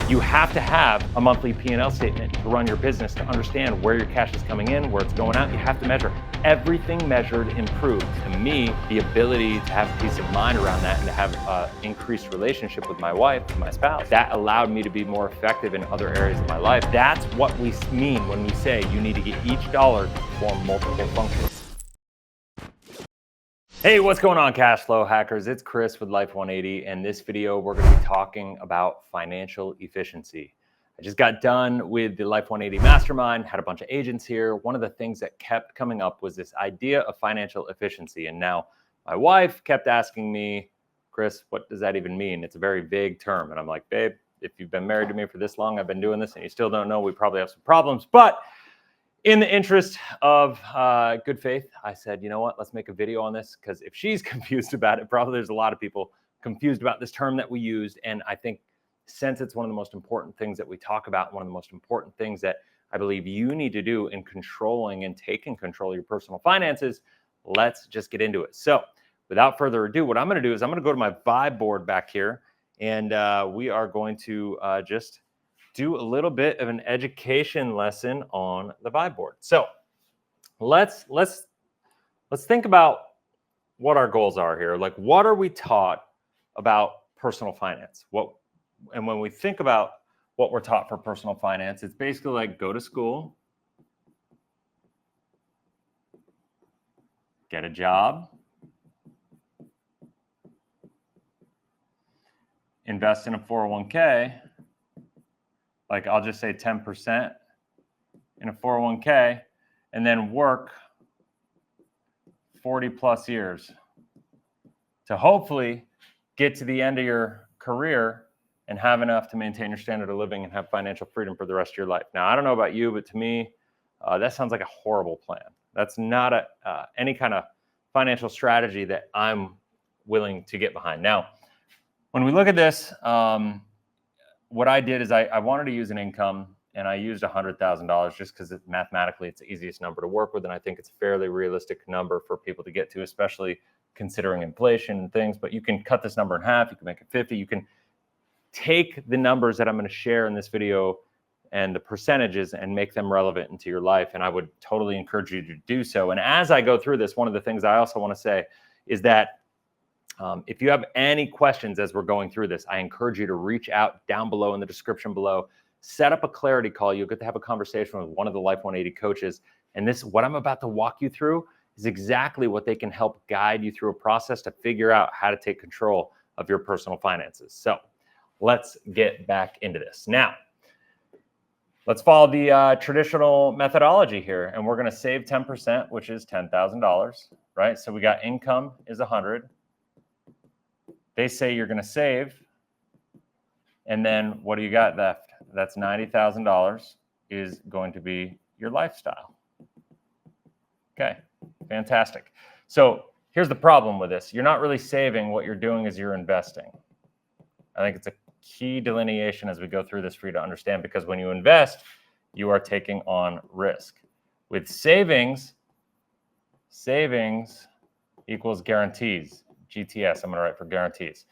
You have to have a monthly P&L statement to run your business, to understand where your cash is coming in, where it's going out. You have to measure. Everything measured improves. To me, the ability to have peace of mind around that and to have an increased relationship with my wife, my spouse, that allowed me to be more effective in other areas of my life. That's what we mean when we say you need to get each dollar to perform multiple functions. Hey, what's going on, Cashflow hackers? It's Chris with Life 180, and this video we're going to be talking about financial efficiency. I just got done with the Life 180 Mastermind, had a bunch of agents here. One of the things that kept coming up was this idea of financial efficiency, and now my wife kept asking me, Chris, what does that even mean? It's a very vague term, and I'm like, babe, if you've been married to me for this long, I've been doing this, and you still don't know, we probably have some problems, but in the interest of good faith, I said, you know what, let's make a video on this, because if she's confused about it, probably there's a lot of people confused about this term that we used. And I think since it's one of the most important things that we talk about, one of the most important things that I believe you need to do in controlling and taking control of your personal finances, let's just get into it. So without further ado, what I'm going to do is I'm going to go to my vibe board back here, and we are going to just do a little bit of an education lesson on the vibe board. So let's think about what our goals are here. Like, what are we taught about personal finance? And when we think about what we're taught for personal finance, it's basically like go to school, get a job, invest in a 401k. Like, I'll just say 10% in a 401k, and then work 40 plus years to hopefully get to the end of your career and have enough to maintain your standard of living and have financial freedom for the rest of your life. Now, I don't know about you, but to me, that sounds like a horrible plan. That's not any kind of financial strategy that I'm willing to get behind. Now, when we look at this, what I did is I wanted to use an income, and I used $100,000 just because mathematically it's the easiest number to work with, and I think it's a fairly realistic number for people to get to, especially considering inflation and things. But you can cut this number in half, you can make it 50, you can take the numbers that I'm going to share in this video and the percentages and make them relevant into your life, and I would totally encourage you to do so. And as I go through this, one of the things I also want to say is that if you have any questions as we're going through this, I encourage you to reach out down below in the description below. Set up a clarity call. You'll get to have a conversation with one of the Life 180 coaches. And what I'm about to walk you through is exactly what they can help guide you through a process to figure out how to take control of your personal finances. So let's get back into this. Now, let's follow the traditional methodology here. And we're going to save 10%, which is $10,000, right? So we got income is 100. They say you're going to save, and then what do you got left? That's $90,000 is going to be your lifestyle. Okay, fantastic. So here's the problem with this. You're not really saving. What you're doing is you're investing. I think it's a key delineation as we go through this for you to understand, because when you invest, you are taking on risk. With savings equals guarantees. GTS, I'm going to write for guarantees.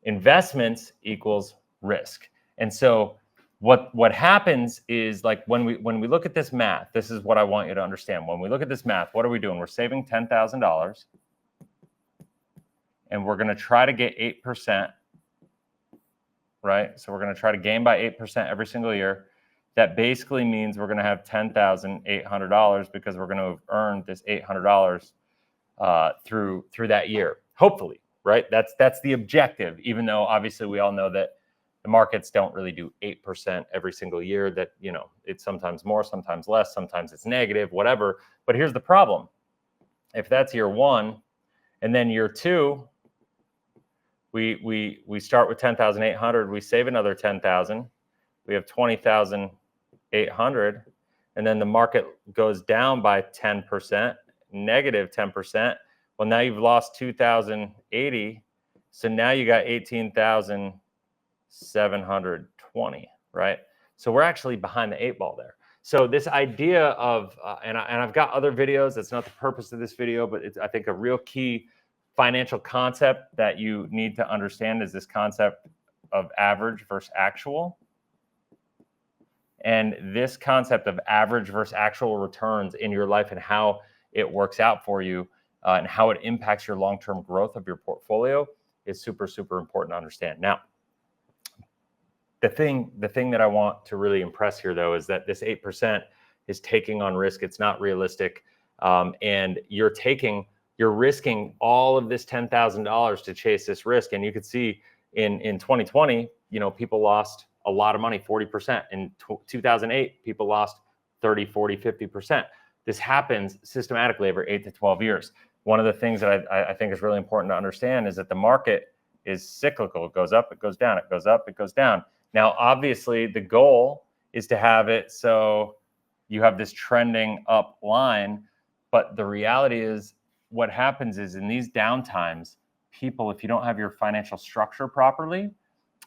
Investments equals risk. And so what happens is, like, when we look at this math, this is what I want you to understand. When we look at this math, what are we doing? We're saving $10,000, and we're going to try to get 8%, right? So we're going to try to gain by 8% every single year. That basically means we're going to have $10,800 because we're going to have earned this $800 through that year. Hopefully, right? That's the objective, even though obviously we all know that the markets don't really do 8% every single year. That, you know, it's sometimes more, sometimes less, sometimes it's negative, whatever. But here's the problem. If that's year one, and then year two, we start with 10,800, we save another 10,000, we have 20,800, and then the market goes down by 10%, negative 10%. Well, now you've lost 2,080. So now you got 18,720, right? So we're actually behind the 8 ball there. So this idea of, and I've got other videos, that's not the purpose of this video, but it's, I think, a real key financial concept that you need to understand is this concept of average versus actual. And this concept of average versus actual returns in your life and how it works out for you and how it impacts your long-term growth of your portfolio is super, super important to understand. Now, the thing that I want to really impress here, though, is that this 8% is taking on risk. It's not realistic. And you're risking all of this $10,000 to chase this risk. And you could see in 2020, people lost a lot of money, 40%. In 2008, people lost 30, 40, 50%. This happens systematically over 8 to 12 years. One of the things that I think is really important to understand is that the market is cyclical. It goes up, it goes down, it goes up, it goes down. Now, obviously, the goal is to have it so you have this trending up line. But the reality is what happens is in these downtimes, people, if you don't have your financial structure properly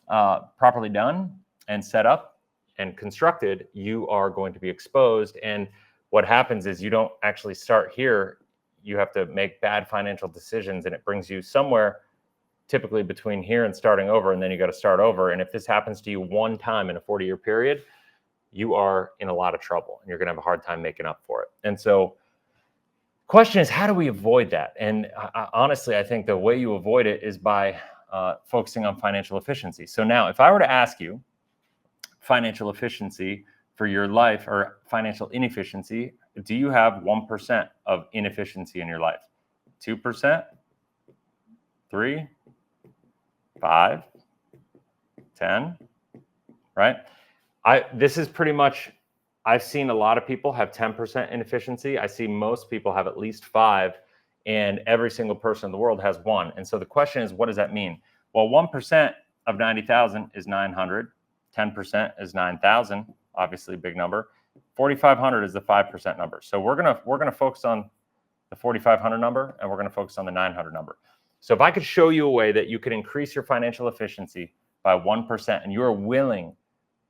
done and set up and constructed, you are going to be exposed. And what happens is you don't actually start here. You have to make bad financial decisions, and it brings you somewhere typically between here and starting over, and then you got to start over. And if this happens to you one time in a 40-year period, you are in a lot of trouble, and you're going to have a hard time making up for it. And so the question is, how do we avoid that? And honestly, I think the way you avoid it is by focusing on financial efficiency. So now, if I were to ask you financial efficiency for your life or financial inefficiency, do you have 1% of inefficiency in your life? 2%? 3? 5? 10? Right? This is pretty much, I've seen a lot of people have 10% inefficiency. I see most people have at least 5, and every single person in the world has 1. And so the question is, what does that mean? Well, 1% of 90,000 is 900. 10% is 9,000, obviously a big number. 4,500 is the 5% number. So we're gonna focus on the 4,500 number, and we're gonna focus on the 900 number. So if I could show you a way that you could increase your financial efficiency by 1%, and you are willing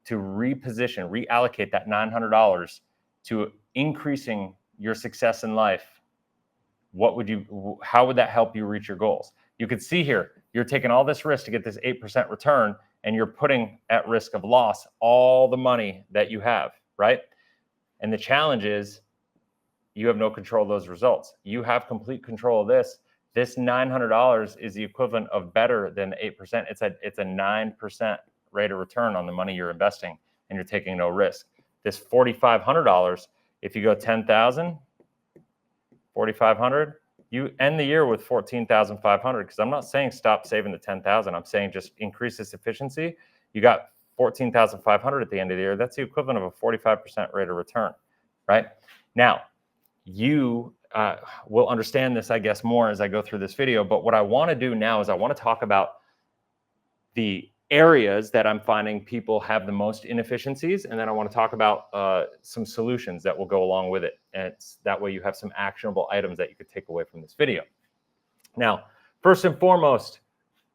to reallocate that $900 to increasing your success in life, how would that help you reach your goals? You could see here, you're taking all this risk to get this 8% return, and you're putting at risk of loss all the money that you have, right? And the challenge is you have no control of those results. You have complete control of this. This $900 is the equivalent of better than 8%. It's a 9% rate of return on the money you're investing, and you're taking no risk. This $4,500, if you go 10,000, 4,500, you end the year with 14,500. Because I'm not saying stop saving the 10,000. I'm saying just increase this efficiency. You got 14,500 at the end of the year. That's the equivalent of a 45% rate of return, right? Now, you will understand this, I guess, more as I go through this video. But what I want to do now is I want to talk about the areas that I'm finding people have the most inefficiencies. And then I want to talk about some solutions that will go along with it. And that way you have some actionable items that you could take away from this video. Now, first and foremost,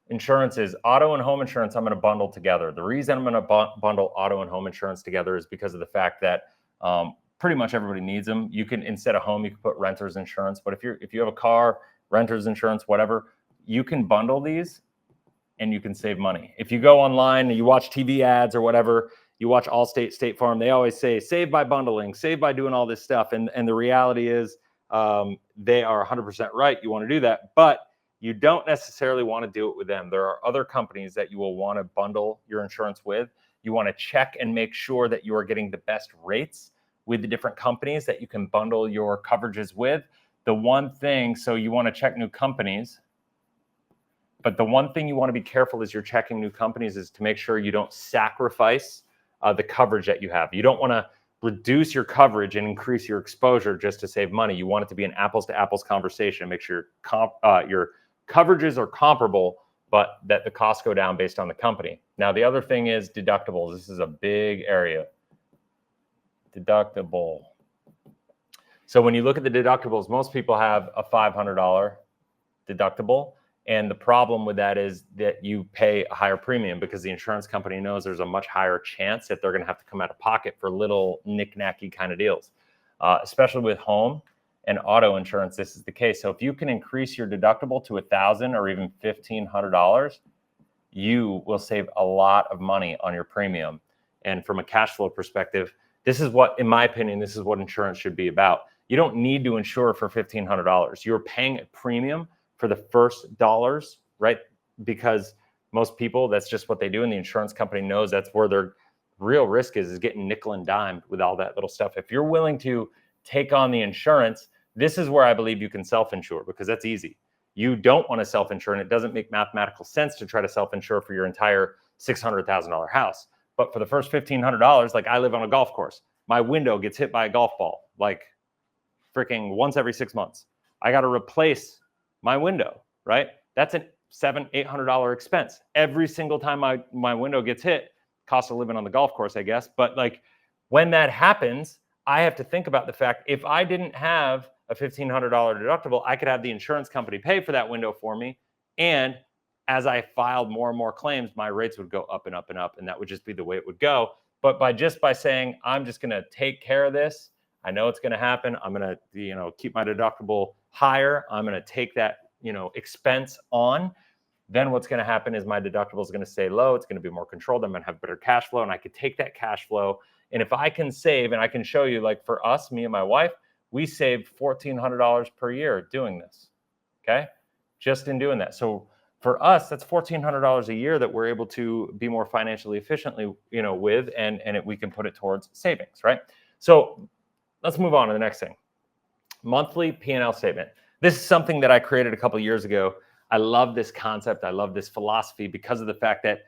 insurances, auto and home insurance, I'm going to bundle together. The reason I'm going to bundle auto and home insurance together is because of the fact that pretty much everybody needs them. You can, instead of home, you can put renter's insurance. But if you have a car, renter's insurance, whatever, you can bundle these and you can save money. If you go online and you watch TV ads or whatever, you watch Allstate, State Farm, they always say, save by bundling, save by doing all this stuff. And the reality is they are 100% right. You want to do that, but you don't necessarily want to do it with them. There are other companies that you will want to bundle your insurance with. You want to check and make sure that you are getting the best rates with the different companies that you can bundle your coverages with. The one thing, so you want to check new companies, but the one thing you want to be careful as you're checking new companies is to make sure you don't sacrifice the coverage that you have. You don't want to reduce your coverage and increase your exposure just to save money. You want it to be an apples to apples conversation. Make sure your coverages are comparable, but that the costs go down based on the company. Now, the other thing is deductibles. This is a big area. Deductible. So when you look at the deductibles, most people have a $500 deductible. And the problem with that is that you pay a higher premium because the insurance company knows there's a much higher chance that they're going to have to come out of pocket for little knick-knacky kind of deals. Especially with home and auto insurance, this is the case. So if you can increase your deductible to $1,000 or even $1,500, you will save a lot of money on your premium. And from a cash flow perspective, this is what, in my opinion, this is what insurance should be about. You don't need to insure for $1,500. You're paying a premium for the first dollars, right? Because most people, that's just what they do. And the insurance company knows that's where their real risk is getting nickel and dimed with all that little stuff. If you're willing to take on the insurance, this is where I believe you can self-insure, because that's easy. You don't want to self-insure, and it doesn't make mathematical sense to try to self-insure for your entire $600,000 house. But for the first $1,500, like I live on a golf course, my window gets hit by a golf ball like freaking once every 6 months. I got to replace my window, right? That's a $700-800 expense every single time my window gets hit. Cost of living on the golf course, I guess. But like when that happens, I have to think about the fact, if I didn't have a $1,500 deductible, I could have the insurance company pay for that window for me. And as I filed more and more claims, my rates would go up and up and up. And that would just be the way it would go. But by saying, I'm just going to take care of this, I know it's going to happen. I'm going to, keep my deductible higher. I'm going to take that, expense on. Then what's going to happen is my deductible is going to stay low. It's going to be more controlled. I'm going to have better cash flow, and I could take that cash flow. And if I can save, and I can show you, like for us, me and my wife, we saved $1,400 per year doing this. Okay. Just in doing that. So for us, that's $1,400 a year that we're able to be more financially efficiently, with, and we can put it towards savings. Right. So let's move on to the next thing. Monthly P&L statement. This is something that I created a couple of years ago. I love this concept. I love this philosophy because of the fact that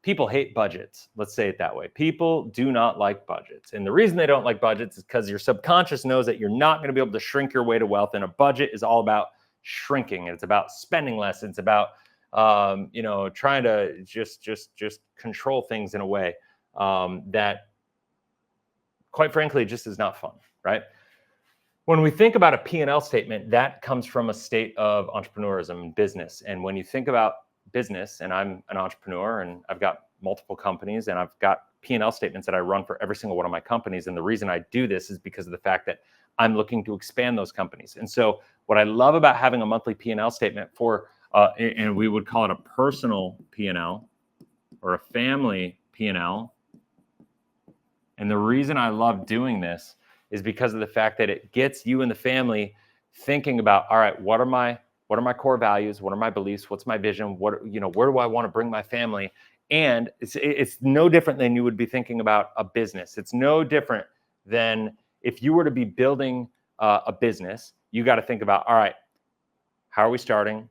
people hate budgets. Let's say it that way. People do not like budgets. And the reason they don't like budgets is because your subconscious knows that you're not going to be able to shrink your way to wealth. And a budget is all about shrinking. It's about spending less. It's about, trying to just control things in a way that, quite frankly, just is not fun, right? When we think about a P&L statement, that comes from a state of entrepreneurism and business. And when you think about business, and I'm an entrepreneur and I've got multiple companies and I've got P&L statements that I run for every single one of my companies. And the reason I do this is because of the fact that I'm looking to expand those companies. And so what I love about having a monthly P&L statement for, and we would call it a personal P&L or a family P&L. And the reason I love doing this is because of the fact that it gets you and the family thinking about, all right, what are my core values? What are my beliefs? What's my vision? Where do I want to bring my family? And it's no different than you would be thinking about a business. It's no different than if you were to be building a business, you got to think about, all right, how are we starting?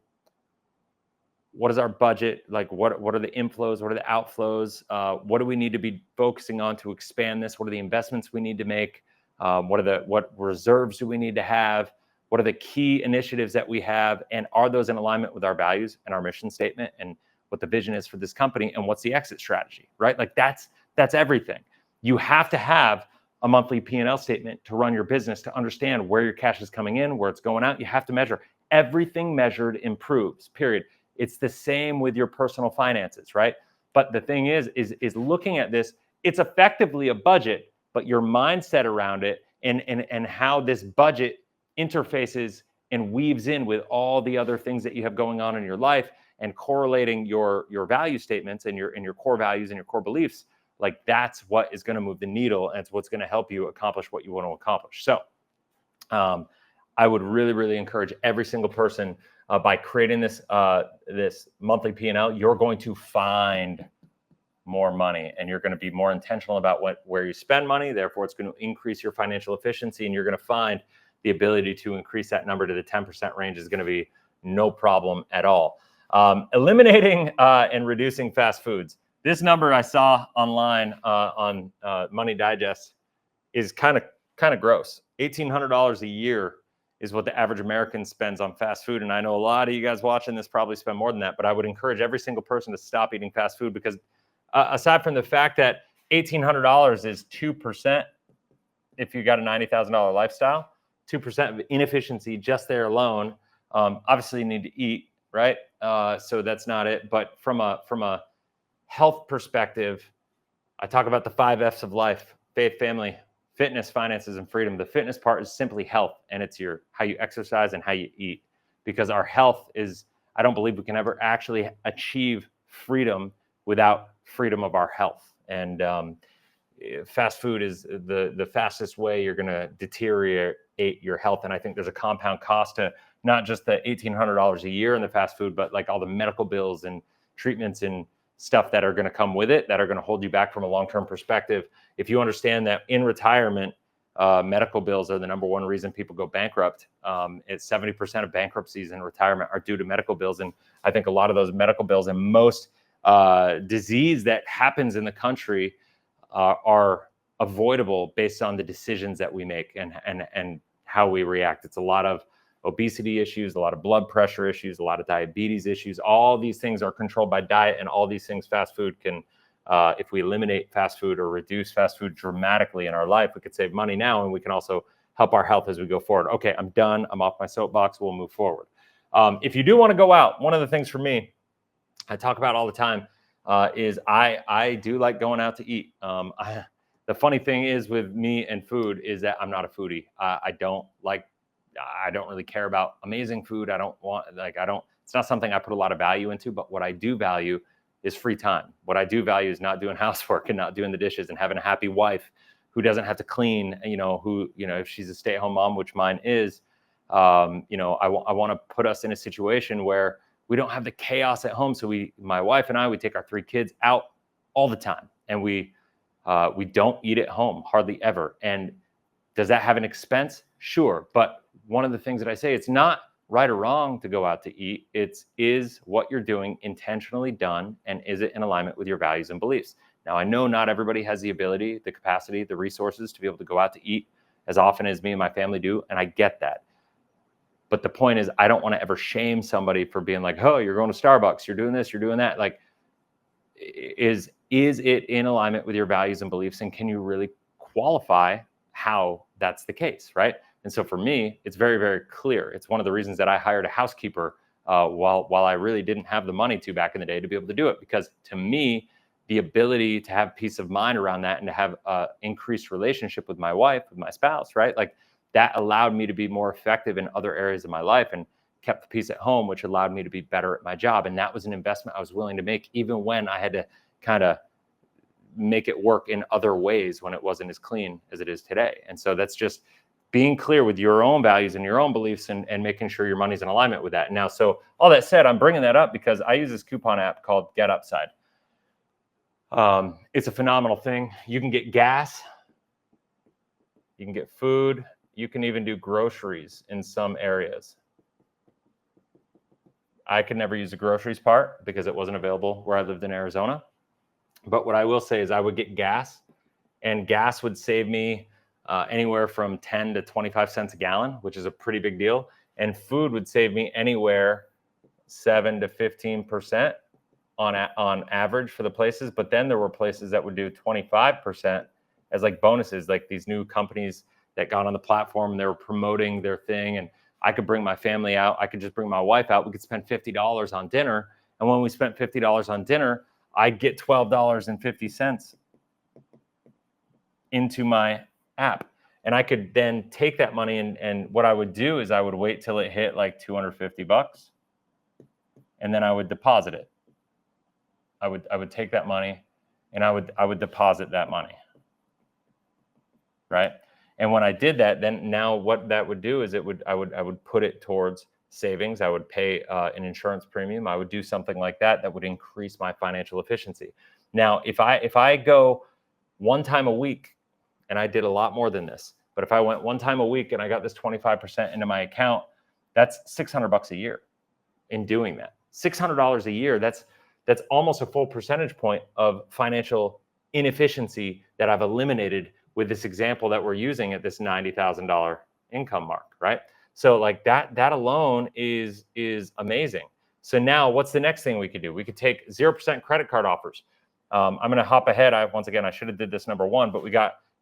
What is our budget? Like, what are the inflows? What are the outflows? What do we need to be focusing on to expand this? What are the investments we need to make? What reserves do we need to have? What are the key initiatives that we have? And are those in alignment with our values and our mission statement and what the vision is for this company? And what's the exit strategy, right? Like that's everything. You have to have a monthly P&L statement to run your business, to understand where your cash is coming in, where it's going out. You have to measure. Everything measured improves, period. It's the same with your personal finances, right? But the thing is looking at this, it's effectively a budget, but your mindset around it and how this budget interfaces and weaves in with all the other things that you have going on in your life and correlating your value statements and your core values and your core beliefs, like that's what is going to move the needle, and it's what's going to help you accomplish what you want to accomplish. So I would really, really encourage every single person by creating this monthly P&L, you're going to find more money, and you're going to be more intentional about where you spend money. Therefore, it's going to increase your financial efficiency, and you're going to find the ability to increase that number to the 10% range is going to be no problem at all. Eliminating and reducing fast foods. This number I saw online on Money Digest is kind of gross. $1,800 a year is what the average American spends on fast food. And I know a lot of you guys watching this probably spend more than that, but I would encourage every single person to stop eating fast food, because aside from the fact that $1,800 is 2%, if you got a $90,000 lifestyle, 2% of inefficiency just there alone. Obviously you need to eat, right? So that's not it. But from a health perspective, I talk about the 5 F's of life: faith, family, fitness, finances, and freedom. The fitness part is simply health, and it's how you exercise and how you eat, because our health is, I don't believe we can ever actually achieve freedom without freedom of our health. And fast food is the fastest way you're going to deteriorate your health. And I think there's a compound cost to not just the $1,800 a year in the fast food, but like all the medical bills and treatments and stuff that are going to come with it that are going to hold you back from a long-term perspective. If you understand that in retirement, medical bills are the number one reason people go bankrupt. It's 70% of bankruptcies in retirement are due to medical bills. And I think a lot of those medical bills and most disease that happens in the country are avoidable based on the decisions that we make and how we react. It's a lot of obesity issues, a lot of blood pressure issues, a lot of diabetes issues. All these things are controlled by diet, and all these things fast food can, if we eliminate fast food or reduce fast food dramatically in our life, we could save money now, and we can also help our health as we go forward. Okay, I'm done. I'm off my soapbox. We'll move forward. If you do want to go out, one of the things for me, I talk about all the time, is I do like going out to eat. The funny thing is with me and food is that I'm not a foodie. I don't really care about amazing food. It's not something I put a lot of value into, but what I do value is free time. What I do value is not doing housework and not doing the dishes and having a happy wife who doesn't have to clean, if she's a stay-at-home mom, which mine is, I want to put us in a situation where we don't have the chaos at home. So my wife and I, we take our 3 kids out all the time, and we don't eat at home hardly ever. And does that have an expense? Sure. But one of the things that I say, it's not right or wrong to go out to eat. Is what you're doing intentionally done, and is it in alignment with your values and beliefs? Now, I know not everybody has the ability, the capacity, the resources to be able to go out to eat as often as me and my family do, and I get that. But the point is, I don't want to ever shame somebody for being like, oh, you're going to Starbucks, you're doing this, you're doing that. Like, is it in alignment with your values and beliefs? And can you really qualify how that's the case, right? And so for me, it's very, very clear. It's one of the reasons that I hired a housekeeper while I really didn't have the money to back in the day to be able to do it. Because to me, the ability to have peace of mind around that and to have increased relationship with my wife, with my spouse, right? Like, that allowed me to be more effective in other areas of my life and kept the peace at home, which allowed me to be better at my job. And that was an investment I was willing to make, even when I had to kind of make it work in other ways when it wasn't as clean as it is today. And so that's just being clear with your own values and your own beliefs and making sure your money's in alignment with that. Now, so all that said, I'm bringing that up because I use this coupon app called Get Upside. It's a phenomenal thing. You can get gas, you can get food, you can even do groceries in some areas. I could never use the groceries part because it wasn't available where I lived in Arizona. But what I will say is I would get gas, and gas would save me anywhere from 10 to 25 cents a gallon, which is a pretty big deal. And food would save me anywhere 7 to 15% on average for the places. But then there were places that would do 25% as like bonuses, like these new companies that got on the platform and they were promoting their thing. And I could bring my family out. I could just bring my wife out. We could spend $50 on dinner. And when we spent $50 on dinner, I'd get $12.50 into my app. And I could then take that money and what I would do is I would wait till it hit like $250 and then I would deposit it. I would take that money and I would deposit that money. Right? And when I did that, then now what that would do is I would put it towards savings. I would pay an insurance premium. I would do something like that would increase my financial efficiency. Now, if I go one time a week, and I did a lot more than this, but if I went one time a week and I got this 25% into my account, that's $600 a year in doing that. $600 a year, that's almost a full percentage point of financial inefficiency that I've eliminated with this example that we're using at this $90,000 income mark, right? So like that alone is amazing. So now what's the next thing we could do? We could take 0% credit card offers. I'm going to hop ahead. Once again, I should have did this number one, but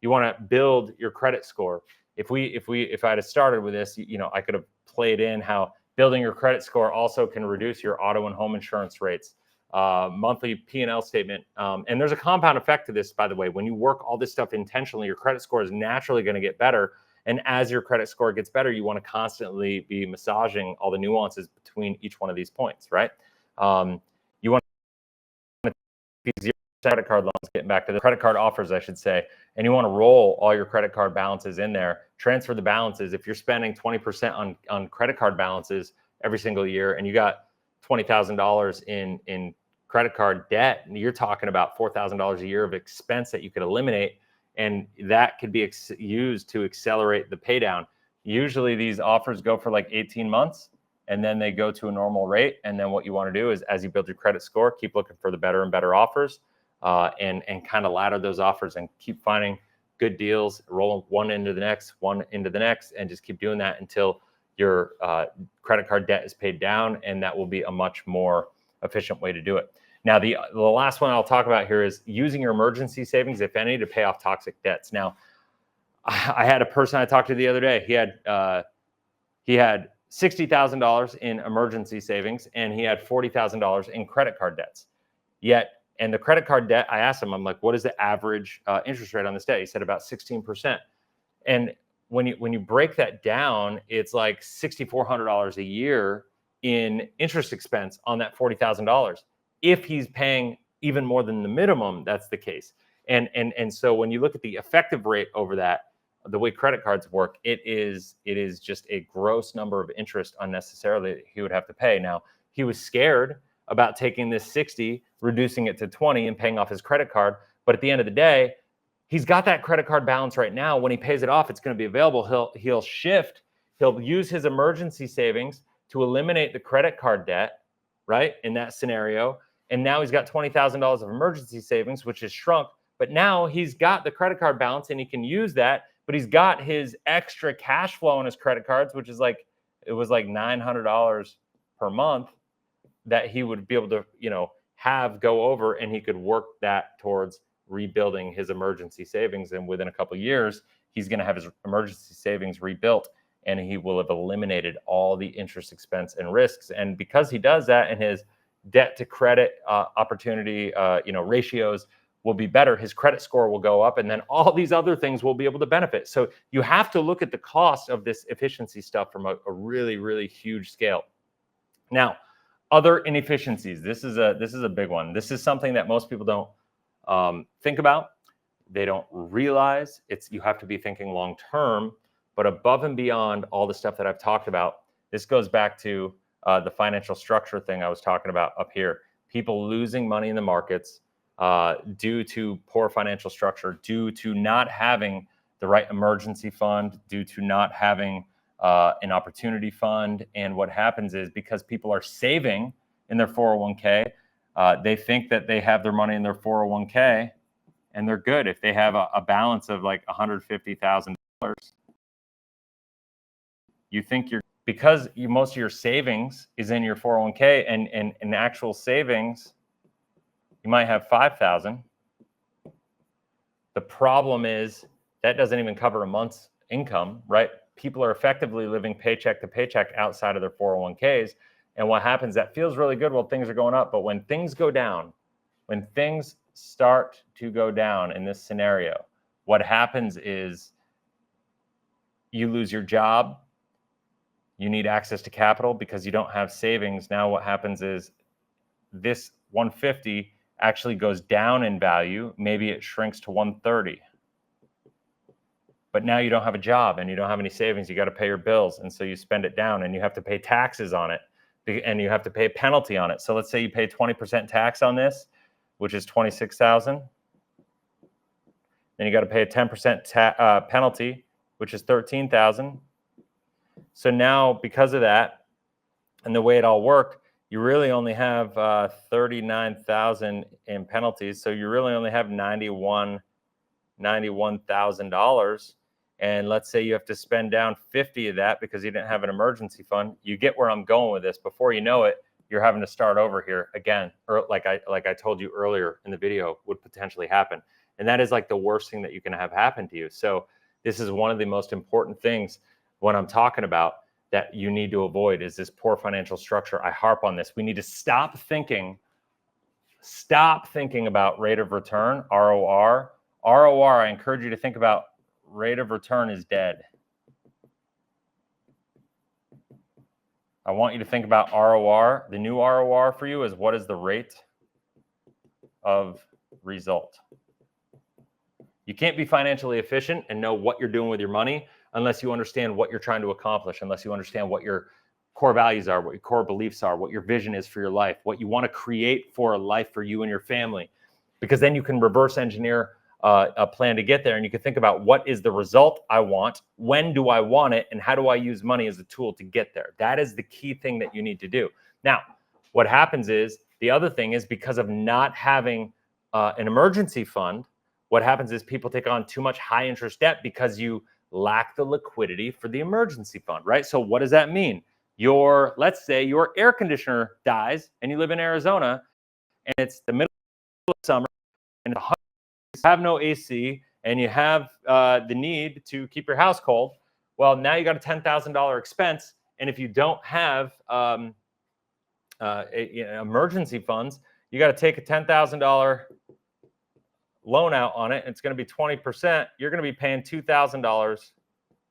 you want to build your credit score. If I had started with this, I could have played in how building your credit score also can reduce your auto and home insurance rates, monthly P&L statement. And there's a compound effect to this, by the way. When you work all this stuff intentionally, your credit score is naturally going to get better. And as your credit score gets better, you want to constantly be massaging all the nuances between each one of these points, right? You want to be credit card loans, getting back to the credit card offers, I should say, and you want to roll all your credit card balances in there, transfer the balances. If you're spending 20% on credit card balances every single year and you got $20,000 in credit card debt, and you're talking about $4,000 a year of expense that you could eliminate, and that could be used to accelerate the pay down. Usually these offers go for like 18 months and then they go to a normal rate. And then what you want to do is, as you build your credit score, keep looking for the better and better offers, and kind of ladder those offers and keep finding good deals, roll one into the next, and just keep doing that until your credit card debt is paid down. And that will be a much more efficient way to do it. Now, the last one I'll talk about here is using your emergency savings, if any, to pay off toxic debts. Now, I had a person I talked to the other day. He had $60,000 in emergency savings and he had $40,000 in credit card debts. And the credit card debt, I asked him, I'm like, what is the average interest rate on this debt? He said about 16%. And when you break that down, it's like $6,400 a year in interest expense on that $40,000. If he's paying even more than the minimum, that's the case. And so when you look at the effective rate over that, the way credit cards work, it is just a gross number of interest unnecessarily that he would have to pay. Now, he was scared about taking this 60, reducing it to 20 and paying off his credit card. But at the end of the day, he's got that credit card balance right now. When he pays it off, it's going to be available. He'll shift. He'll use his emergency savings to eliminate the credit card debt, right, in that scenario. And now he's got $20,000 of emergency savings, which is shrunk. But now he's got the credit card balance and he can use that. But he's got his extra cash flow on his credit cards, which is like, it was like $900 per month that he would be able to, have go over, and he could work that towards rebuilding his emergency savings. And within a couple of years, he's going to have his emergency savings rebuilt, and he will have eliminated all the interest expense and risks. And because he does that, and his debt to credit opportunity, ratios will be better, his credit score will go up, and then all these other things will be able to benefit. So you have to look at the cost of this efficiency stuff from a really, really huge scale. Now, other inefficiencies. This is a big one. This is something that most people don't think about. They don't realize you have to be thinking long term, but above and beyond all the stuff that I've talked about, this goes back to the financial structure thing I was talking about up here. People losing money in the markets due to poor financial structure, due to not having the right emergency fund, due to not having an opportunity fund. And what happens is, because people are saving in their 401k, they think that they have their money in their 401k and they're good. If they have a balance of like $150,000, you think most of your savings is in your 401k, and actual savings, you might have 5,000. The problem is that doesn't even cover a month's income, right? People are effectively living paycheck to paycheck outside of their 401ks. And what happens, that feels really good while things are going up. But when things go down, when things start to go down in this scenario, what happens is you lose your job. You need access to capital because you don't have savings. Now what happens is this 150 actually goes down in value. Maybe it shrinks to 130. But now you don't have a job and you don't have any savings. You got to pay your bills. And so you spend it down, and you have to pay taxes on it, and you have to pay a penalty on it. So let's say you pay 20% tax on this, which is $26,000. Then you got to pay a 10% penalty, which is $13,000. So now, because of that and the way it all worked, you really only have $39,000 in penalties. So you really only have $91,000. And let's say you have to spend down 50 of that because you didn't have an emergency fund. You get where I'm going with this. Before you know it, you're having to start over here again, or like I told you earlier in the video, would potentially happen. And that is like the worst thing that you can have happen to you. So this is one of the most important things when I'm talking about that you need to avoid is this poor financial structure. I harp on this. We need to stop thinking about rate of return, ROR. ROR, I encourage you to think about rate of return is dead. I want you to think about ROR. The new ROR for you is, what is the rate of result. You can't be financially efficient and know what you're doing with your money unless you understand what you're trying to accomplish, unless you understand what your core values are, what your core beliefs are, what your vision is for your life, what you want to create for a life for you and your family. Because then you can reverse engineer a plan to get there, and you can think about what is the result I want, when do I want it, and how do I use money as a tool to get there. That is the key thing that you need to do. Now, what happens is, the other thing is, because of not having an emergency fund, what happens is people take on too much high interest debt because you lack the liquidity for the emergency fund, right? So what does that mean? Let's say your air conditioner dies and you live in Arizona and it's the middle of summer and you have no AC and you have the need to keep your house cold. Well, now you got a $10,000 expense. And if you don't have emergency funds, you got to take a $10,000 loan out on it. It's going to be 20%. You're going to be paying $2,000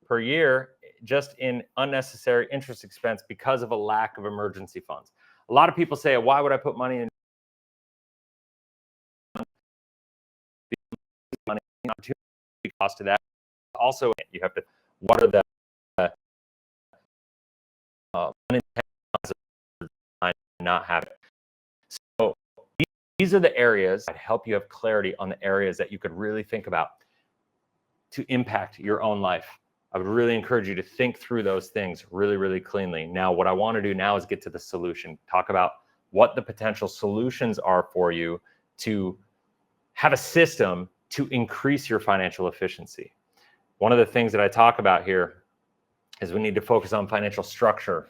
per year just in unnecessary interest expense because of a lack of emergency funds. A lot of people say, why would I put money in money? Opportunity cost to that. Also, you have to, what are the not have it. So these are the areas that help you have clarity on the areas that you could really think about to impact your own life. I would really encourage you to think through those things really, really cleanly. Now, what I want to do now is get to the solution. Talk about what the potential solutions are for you to have a system to increase your financial efficiency. One of the things that I talk about here is we need to focus on financial structure.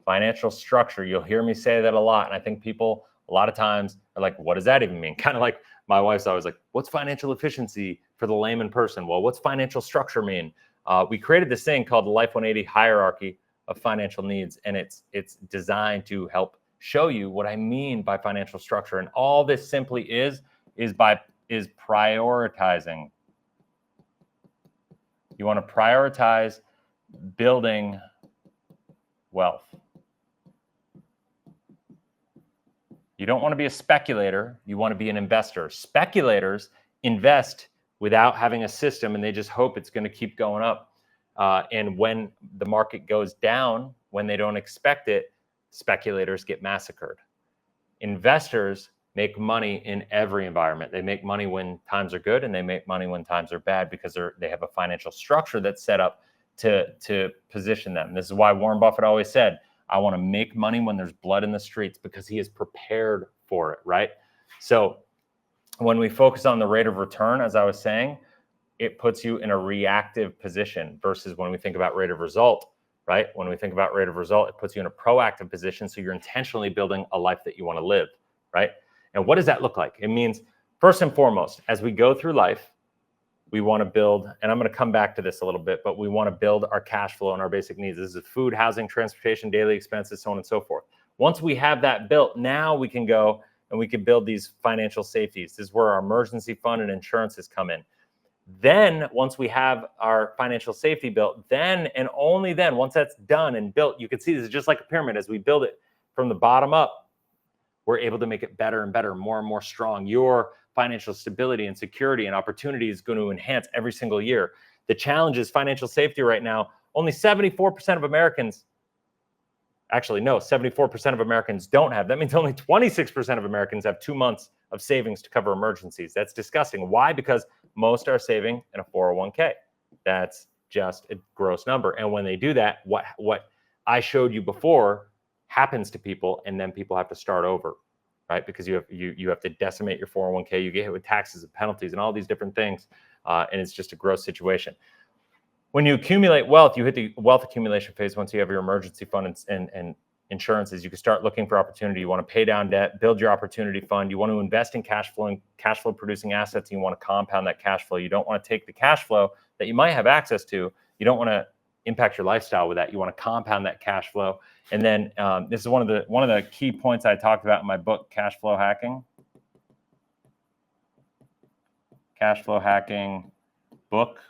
Financial structure, you'll hear me say that a lot. And I think people a lot of times are like, what does that even mean? Kind of like my wife's always like, what's financial efficiency for the layman person? Well, what's financial structure mean? We created this thing called the Life 180 hierarchy of financial needs. And it's designed to help show you what I mean by financial structure. And all this simply is prioritizing. You want to prioritize building wealth. You don't want to be a speculator. You want to be an investor. Speculators invest without having a system, and they just hope it's going to keep going up. And when the market goes down, when they don't expect it, speculators get massacred. Investors make money in every environment. They make money when times are good, and they make money when times are bad because they have a financial structure that's set up to position them. This is why Warren Buffett always said, I want to make money when there's blood in the streets, because he is prepared for it, right? So when we focus on the rate of return, as I was saying, it puts you in a reactive position versus when we think about rate of result, right? When we think about rate of result, it puts you in a proactive position. So you're intentionally building a life that you want to live, right? And what does that look like? It means, first and foremost, as we go through life, we want to build, and I'm going to come back to this a little bit, but we want to build our cash flow and our basic needs. This is food, housing, transportation, daily expenses, so on and so forth. Once we have that built, now we can go and we can build these financial safeties. This is where our emergency fund and insurances come in. Then once we have our financial safety built, then and only then, once that's done and built, you can see this is just like a pyramid. As we build it from the bottom up, we're able to make it better and better, more and more strong. Your financial stability and security and opportunity is going to enhance every single year. The challenge is financial safety right now. Only 74% of Americans, actually, no, 74% of Americans don't have. That means only 26% of Americans have 2 months of savings to cover emergencies. That's disgusting. Why? Because most are saving in a 401k. That's just a gross number. And when they do that, what I showed you before happens to people, and then people have to start over, right? Because you have to decimate your 401k, you get hit with taxes and penalties and all these different things, and it's just a gross situation. When you accumulate wealth, you hit the wealth accumulation phase. Once you have your emergency fund and insurances, you can start looking for opportunity. You want to pay down debt, build your opportunity fund. You want to invest in cash flow producing assets, and you want to compound that cash flow. You don't want to take the cash flow that you might have access to. You don't want to impact your lifestyle with that. You want to compound that cash flow. And then this is one of the key points I talked about in my book, Cashflow Hacking. Cashflow Hacking book.com.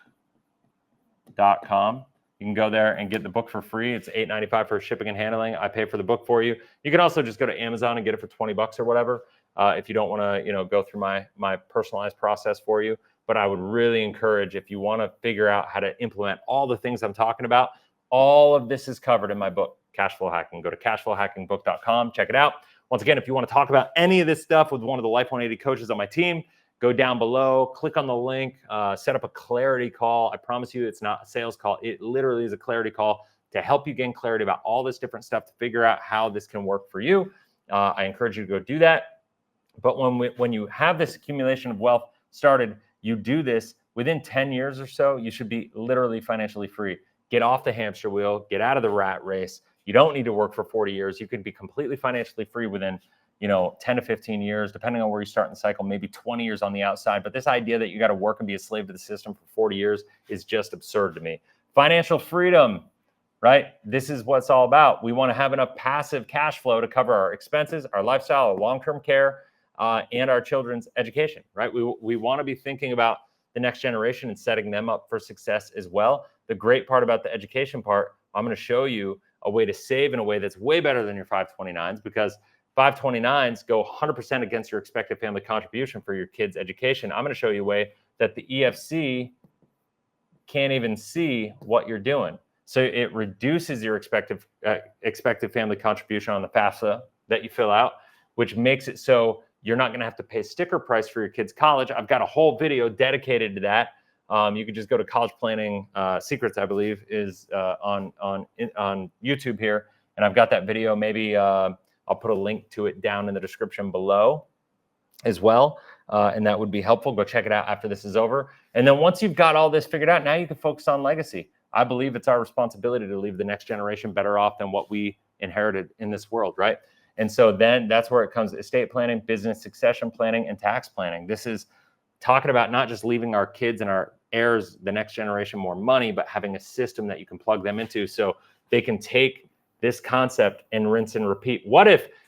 You can go there and get the book for free. It's $8.95 for shipping and handling. I pay for the book for you. You can also just go to Amazon and get it for $20 or whatever. if you don't want to, go through my personalized process for you. But I would really encourage, if you want to figure out how to implement all the things I'm talking about, all of this is covered in my book, Cashflow Hacking. Go to cashflowhackingbook.com, check it out. Once again, if you want to talk about any of this stuff with one of the Life 180 coaches on my team, go down below, click on the link, set up a clarity call. I promise you it's not a sales call. It literally is a clarity call to help you gain clarity about all this different stuff to figure out how this can work for you. I encourage you to go do that. But when you have this accumulation of wealth started, you do this within 10 years or so, you should be literally financially free. Get off the hamster wheel, get out of the rat race. You don't need to work for 40 years. You could be completely financially free within 10 to 15 years, depending on where you start in the cycle, maybe 20 years on the outside. But this idea that you got to work and be a slave to the system for 40 years is just absurd to me. Financial freedom, right? This is what it's all about. We want to have enough passive cash flow to cover our expenses, our lifestyle, our long-term care, and our children's education, right? We want to be thinking about the next generation and setting them up for success as well. The great part about the education part, I'm going to show you a way to save in a way that's way better than your 529s, because 529s go 100% against your expected family contribution for your kids' education. I'm going to show you a way that the EFC can't even see what you're doing. So it reduces your expected family contribution on the FAFSA that you fill out, which makes it so you're not going to have to pay sticker price for your kids' college. I've got a whole video dedicated to that. You can just go to College Planning Secrets, I believe, is on YouTube here. And I've got that video. Maybe I'll put a link to it down in the description below as well. And that would be helpful. Go check it out after this is over. And then once you've got all this figured out, now you can focus on legacy. I believe it's our responsibility to leave the next generation better off than what we inherited in this world, right? And so then that's where it comes to estate planning, business succession planning, and tax planning. This is talking about not just leaving our kids and our heirs, the next generation, more money, but having a system that you can plug them into so they can take this concept and rinse and repeat.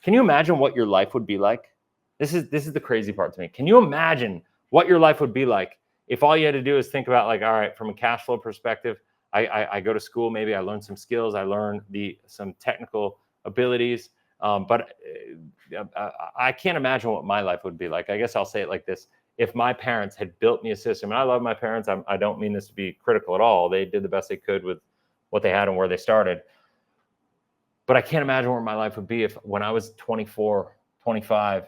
Can you imagine what your life would be like? This is the crazy part to me. Can you imagine what your life would be like if all you had to do is think about, like, all right, from a cash flow perspective, I go to school, maybe I learn some skills, I learn some technical abilities, but I can't imagine what my life would be like. I guess I'll say it like this. If my parents had built me a system, and I love my parents, I don't mean this to be critical at all. They did the best they could with what they had and where they started. But I can't imagine where my life would be if, when I was 24, 25,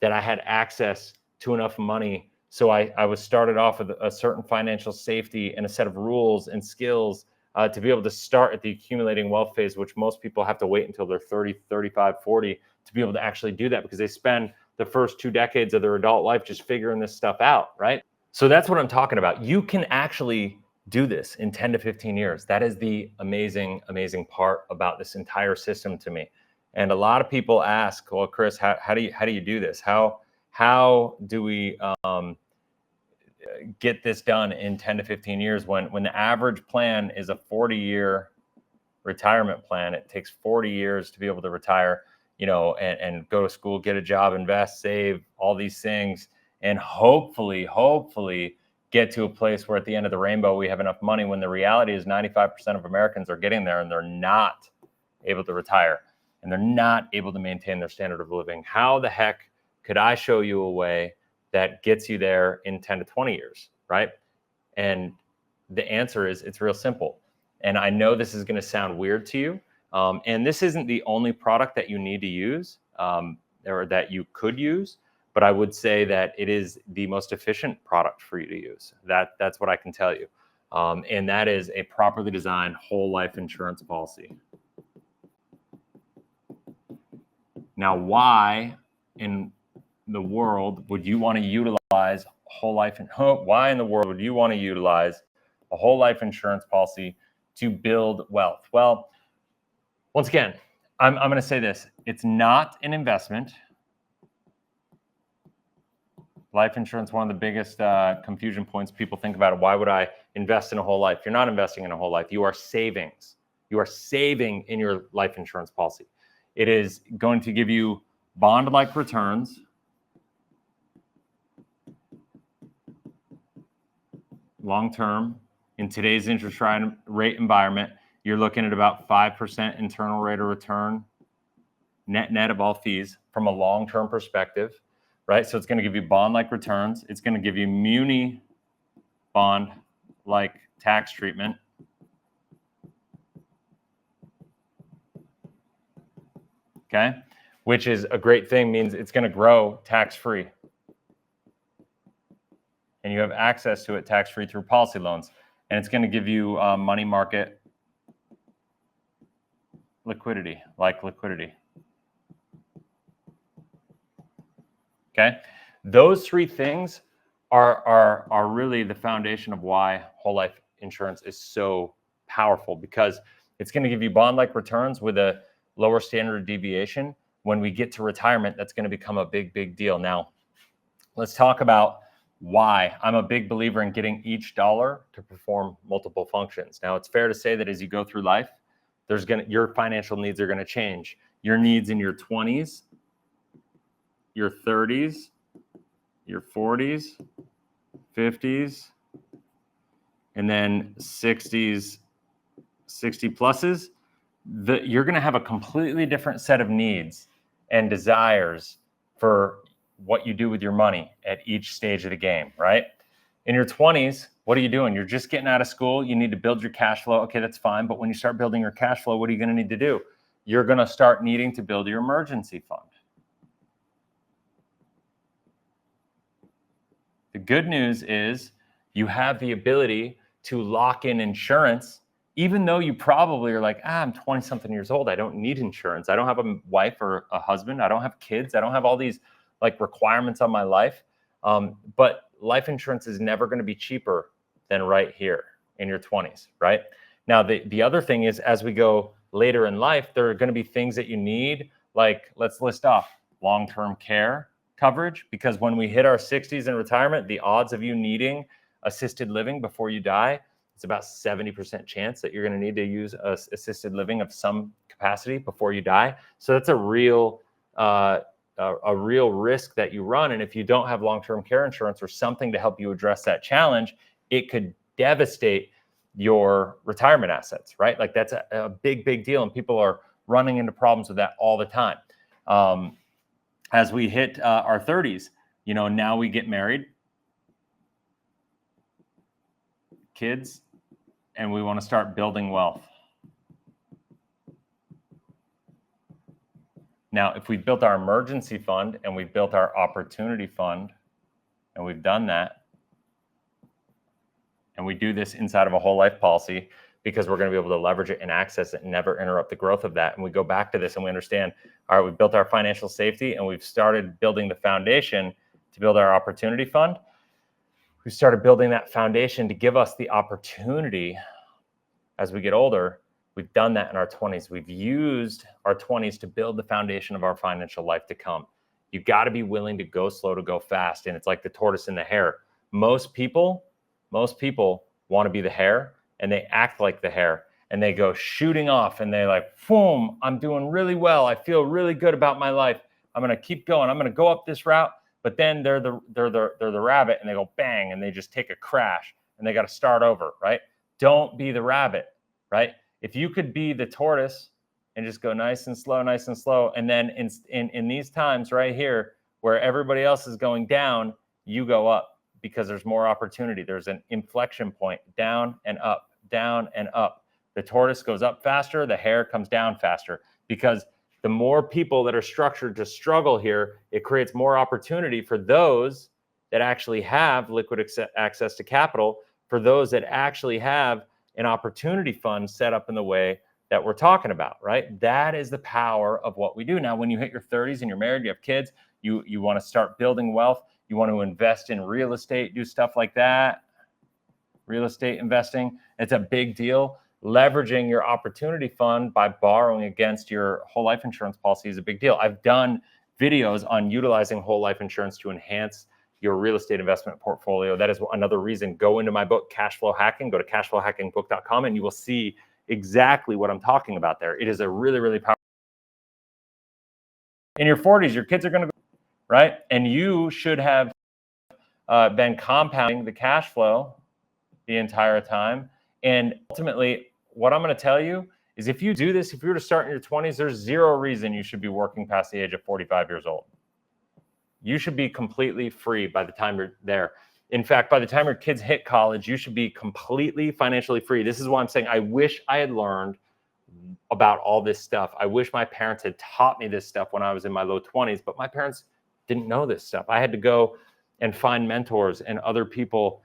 that I had access to enough money. So I was started off with a certain financial safety and a set of rules and skills to be able to start at the accumulating wealth phase, which most people have to wait until they're 30, 35, 40 to be able to actually do that, because they spend the first 2 decades of their adult life just figuring this stuff out, right? So that's what I'm talking about. You can actually do this in 10 to 15 years. That is the amazing, amazing part about this entire system to me. And a lot of people ask, well, Chris, how do you do this? How do we get this done in 10 to 15 years when the average plan is a 40-year retirement plan? It takes 40 years to be able to retire, and go to school, get a job, invest, save, all these things, and hopefully get to a place where at the end of the rainbow, we have enough money, when the reality is 95% of Americans are getting there and they're not able to retire and they're not able to maintain their standard of living. How the heck could I show you a way that gets you there in 10 to 20 years, right? And the answer is, it's real simple. And I know this is going to sound weird to you. And this isn't the only product that you need to use, or that you could use, but I would say that it is the most efficient product for you to use. That's what I can tell you. And that is a properly designed whole life insurance policy. Now, why in the world would you want to utilize whole life? Why in the world would you want to utilize a whole life insurance policy to build wealth? Well, once again, I'm going to say this. It's not an investment. Life insurance, one of the biggest confusion points people think about it. Why would I invest in a whole life? You're not investing in a whole life. You are savings. You are saving in your life insurance policy. It is going to give you bond-like returns, long-term. In today's interest rate environment, you're looking at about 5% internal rate of return, net of all fees, from a long-term perspective. right? So it's going to give you bond-like returns. It's going to give you muni bond-like tax treatment. Okay, which is a great thing, means it's going to grow tax-free. And you have access to it tax-free through policy loans. And it's going to give you money market liquidity, like liquidity. Okay, those three things are really the foundation of why whole life insurance is so powerful, because it's going to give you bond-like returns with a lower standard deviation. When we get to retirement, that's going to become a big deal. Now, let's talk about why. I'm a big believer in getting each dollar to perform multiple functions. Now, it's fair to say that as you go through life, your financial needs are going to change. Your needs in your 20s, your 30s, your 40s, 50s, and then 60s, 60 pluses, you're going to have a completely different set of needs and desires for what you do with your money at each stage of the game, right? In your 20s, what are you doing? You're just getting out of school. You need to build your cash flow. Okay, that's fine. But when you start building your cash flow, what are you going to need to do? You're going to start needing to build your emergency fund. The good news is you have the ability to lock in insurance, even though you probably are like, I'm 20 something years old. I don't need insurance. I don't have a wife or a husband. I don't have kids. I don't have all these like requirements on my life. But life insurance is never going to be cheaper than right here in your 20s, right? Now, the other thing is, as we go later in life, there are going to be things that you need, like, let's list off long-term care coverage, because when we hit our 60s in retirement, the odds of you needing assisted living before you die, it's about 70% chance that you're going to need to use assisted living of some capacity before you die. So that's a real risk that you run. And if you don't have long-term care insurance or something to help you address that challenge, it could devastate your retirement assets, right? Like that's a big deal. And people are running into problems with that all the time. As we hit our 30s, now we get married, kids, and we want to start building wealth. Now, if we built our emergency fund and we built our opportunity fund, and we've done that, and we do this inside of a whole life policy, because we're going to be able to leverage it and access it and never interrupt the growth of that. And we go back to this and we understand, all right, we've built our financial safety and we've started building the foundation to build our opportunity fund. We started building that foundation to give us the opportunity as we get older. We've done that in our 20s. We've used our 20s to build the foundation of our financial life to come. You got to be willing to go slow to go fast. And it's like the tortoise and the hare. Most people want to be the hare, and they act like the hare, and they go shooting off, and they like, boom, I'm doing really well. I feel really good about my life. I'm going to keep going. I'm going to go up this route. But then they're the rabbit, and they go bang, and they just take a crash, and they got to start over, right? Don't be the rabbit, right? If you could be the tortoise and just go nice and slow, and then in these times right here where everybody else is going down, you go up, because there's more opportunity. There's an inflection point, down and up, down and up. The tortoise goes up faster, the hare comes down faster, because the more people that are structured to struggle here, it creates more opportunity for those that actually have liquid access to capital, for those that actually have an opportunity fund set up in the way that we're talking about, right? That is the power of what we do. Now, when you hit your 30s and you're married, you have kids, you want to start building wealth, you want to invest in real estate, do stuff like that. Real estate investing, it's a big deal. Leveraging your opportunity fund by borrowing against your whole life insurance policy is a big deal. I've done videos on utilizing whole life insurance to enhance your real estate investment portfolio. That is another reason. Go into my book, Cashflow Hacking. Go to cashflowhackingbook.com, and you will see exactly what I'm talking about there. It is a really powerful. In your 40s, your kids are going to go, right? And you should have been compounding the cash flow the entire time. And ultimately, what I'm going to tell you is, if you do this, if you were to start in your 20s, there's zero reason you should be working past the age of 45 years old. You should be completely free by the time you're there. In fact, by the time your kids hit college, you should be completely financially free. This is why I'm saying I wish I had learned about all this stuff. I wish my parents had taught me this stuff when I was in my low 20s, but my parents didn't know this stuff. I had to go and find mentors and other people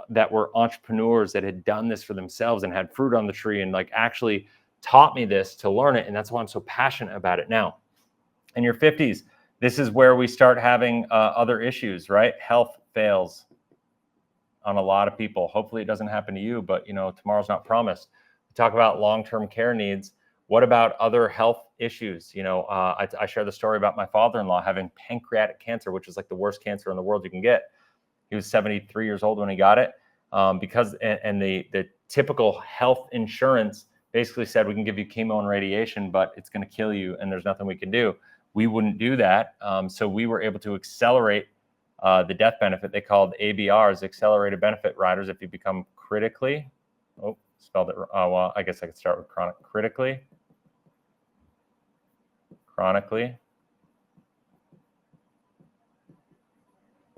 that were entrepreneurs that had done this for themselves and had fruit on the tree and like actually taught me this to learn it. And that's why I'm so passionate about it now. In your 50s, this is where we start having other issues, right? Health fails on a lot of people. Hopefully it doesn't happen to you, but tomorrow's not promised. We talk about long-term care needs. What about other health issues? I share the story about my father-in-law having pancreatic cancer, which is like the worst cancer in the world you can get. He was 73 years old when he got it, because the typical health insurance basically said we can give you chemo and radiation, but it's going to kill you and there's nothing we can do. We wouldn't do that. So we were able to accelerate the death benefit. They called ABRs, accelerated benefit riders. If you become critically, spelled it. Well, I guess I could start with chronically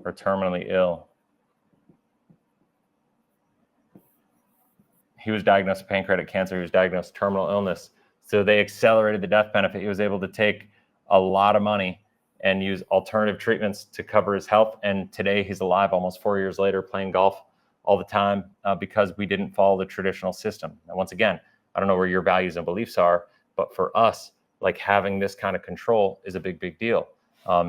or terminally ill. He was diagnosed with pancreatic cancer. He was diagnosed with terminal illness. So they accelerated the death benefit. He was able to take a lot of money and use alternative treatments to cover his health. And today he's alive almost 4 years later, playing golf all the time, because we didn't follow the traditional system. And once again, I don't know where your values and beliefs are, but for us, like having this kind of control is a big, big deal.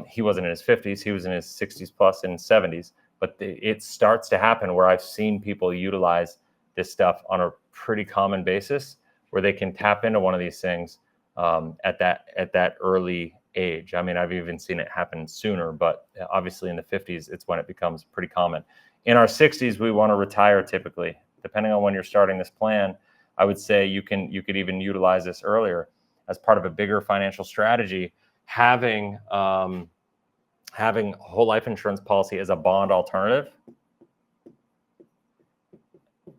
He wasn't in his 50s, he was in his 60s plus and 70s, but it starts to happen where I've seen people utilize this stuff on a pretty common basis where they can tap into one of these things at that early age. I mean, I've even seen it happen sooner, but obviously in the 50s, it's when it becomes pretty common. In our 60s, we want to retire typically. Depending on when you're starting this plan, I would say you could even utilize this earlier as part of a bigger financial strategy. Having whole life insurance policy as a bond alternative.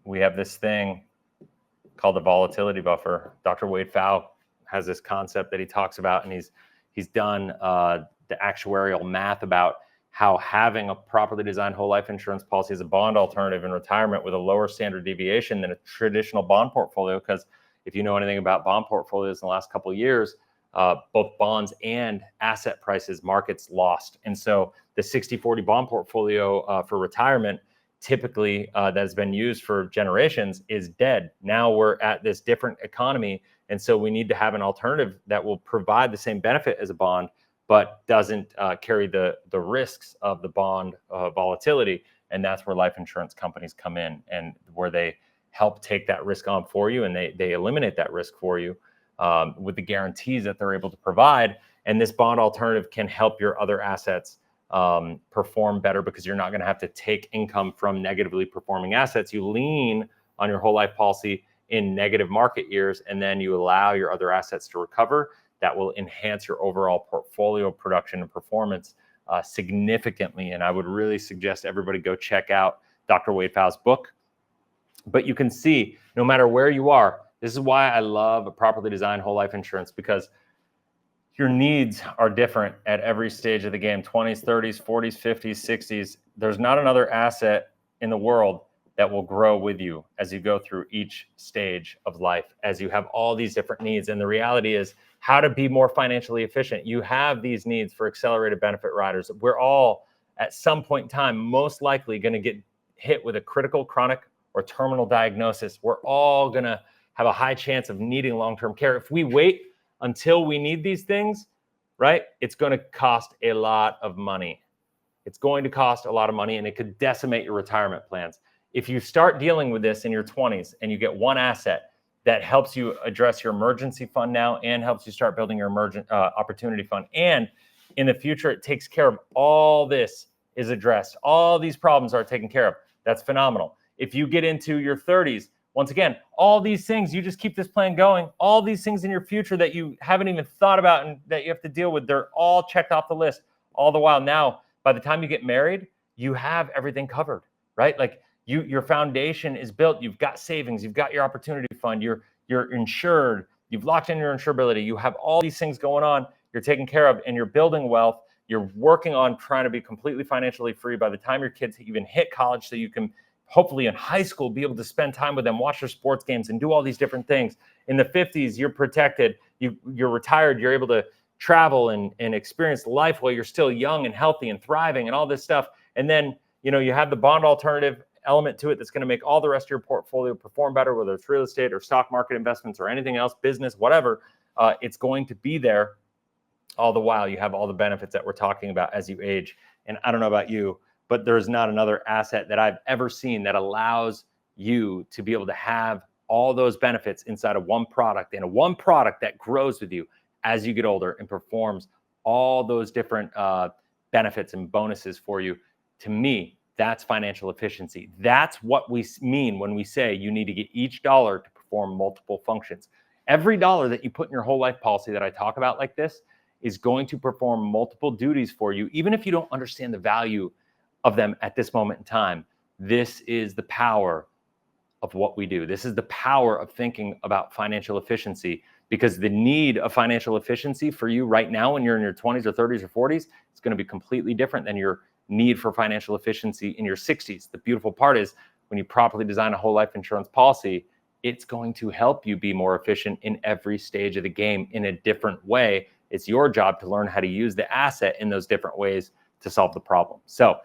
We have this thing called the volatility buffer. Dr. Wade Pfau has this concept that he talks about, and he's done the actuarial math about how having a properly designed whole life insurance policy as a bond alternative in retirement with a lower standard deviation than a traditional bond portfolio. Because if you know anything about bond portfolios in the last couple of years, both bonds and asset prices, markets lost. And so the 60-40 bond portfolio for retirement, typically that has been used for generations, is dead. Now we're at this different economy. And so we need to have an alternative that will provide the same benefit as a bond, but doesn't carry the risks of the bond volatility. And that's where life insurance companies come in, and where they help take that risk on for you, and they eliminate that risk for you with the guarantees that they're able to provide. And this bond alternative can help your other assets perform better, because you're not going to have to take income from negatively performing assets. You lean on your whole life policy in negative market years, and then you allow your other assets to recover. That will enhance your overall portfolio production and performance significantly. And I would really suggest everybody go check out Dr. Wade Pfau's book. But you can see, no matter where you are, this is why I love a properly designed whole life insurance, because your needs are different at every stage of the game, 20s, 30s, 40s, 50s, 60s. There's not another asset in the world that will grow with you as you go through each stage of life, as you have all these different needs. And the reality is how to be more financially efficient. You have these needs for accelerated benefit riders. We're all at some point in time most likely going to get hit with a critical, chronic, or terminal diagnosis. We're all going to have a high chance of needing long-term care. If we wait until we need these things, right, it's going to cost a lot of money. It's going to cost a lot of money, and it could decimate your retirement plans. If you start dealing with this in your 20s and you get one asset that helps you address your emergency fund now and helps you start building your emergent opportunity fund, and in the future it takes care of all this, is addressed, all these problems are taken care of, that's phenomenal. If you get into your 30s, once again, all these things, you just keep this plan going, all these things in your future that you haven't even thought about and that you have to deal with, they're all checked off the list. All the while now, by the time you get married, you have everything covered, right? Like your foundation is built, you've got savings, you've got your opportunity fund, you're insured, you've locked in your insurability, you have all these things going on, you're taken care of, and you're building wealth. You're working on trying to be completely financially free by the time your kids even hit college, so you can hopefully in high school be able to spend time with them, watch their sports games, and do all these different things. In the 50s, you're protected. You're retired. You're able to travel and experience life while you're still young and healthy and thriving and all this stuff. And then, you have the bond alternative element to it that's going to make all the rest of your portfolio perform better, whether it's real estate or stock market investments or anything else, business, whatever. It's going to be there. All the while, you have all the benefits that we're talking about as you age. And I don't know about you, but there's not another asset that I've ever seen that allows you to be able to have all those benefits inside of one product, and a one product that grows with you as you get older and performs all those different benefits and bonuses for you. To me, that's financial efficiency. That's what we mean when we say you need to get each dollar to perform multiple functions. Every dollar that you put in your whole life policy that I talk about like this is going to perform multiple duties for you, even if you don't understand the value of them at this moment in time. This is the power of what we do. This is the power of thinking about financial efficiency, because the need of financial efficiency for you right now when you're in your 20s or 30s or 40s is going to be completely different than your need for financial efficiency in your 60s. The beautiful part is when you properly design a whole life insurance policy, it's going to help you be more efficient in every stage of the game in a different way. It's your job to learn how to use the asset in those different ways to solve the problem. So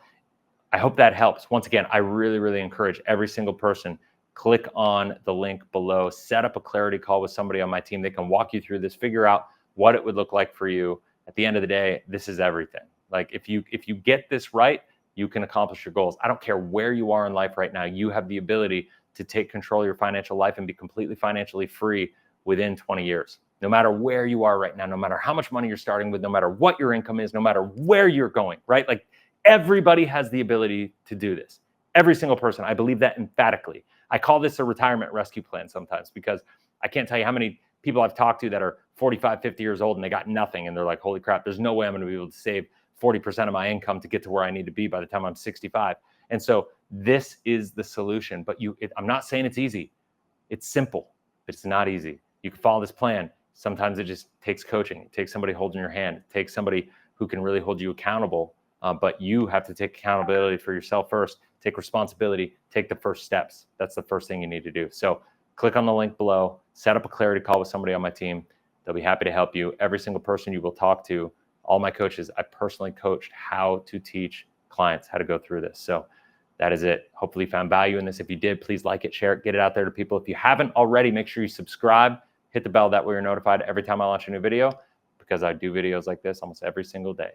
I hope that helps. Once again, I really, really encourage every single person, click on the link below, set up a clarity call with somebody on my team. They can walk you through this, figure out what it would look like for you. At the end of the day, this is everything. Like if you get this right, you can accomplish your goals. I don't care where you are in life right now. You have the ability to take control of your financial life and be completely financially free within 20 years. No matter where you are right now, no matter how much money you're starting with, no matter what your income is, no matter where you're going, right? Like everybody has the ability to do this. Every single person. I believe that emphatically. I call this a retirement rescue plan sometimes, because I can't tell you how many people I've talked to that are 45, 50 years old and they got nothing. And they're like, holy crap, there's no way I'm going to be able to save 40% of my income to get to where I need to be by the time I'm 65. And so this is the solution. But I'm not saying it's easy. It's simple, but it's not easy. You can follow this plan. Sometimes it just takes coaching. It takes somebody holding your hand. It takes somebody who can really hold you accountable. But you have to take accountability for yourself first. Take responsibility. Take the first steps. That's the first thing you need to do. So click on the link below. Set up a clarity call with somebody on my team. They'll be happy to help you. Every single person you will talk to, all my coaches, I personally coached how to teach clients how to go through this. So that is it. Hopefully you found value in this. If you did, please like it, share it, get it out there to people. If you haven't already, make sure you subscribe. Hit the bell, that way you're notified every time I launch a new video, because I do videos like this almost every single day.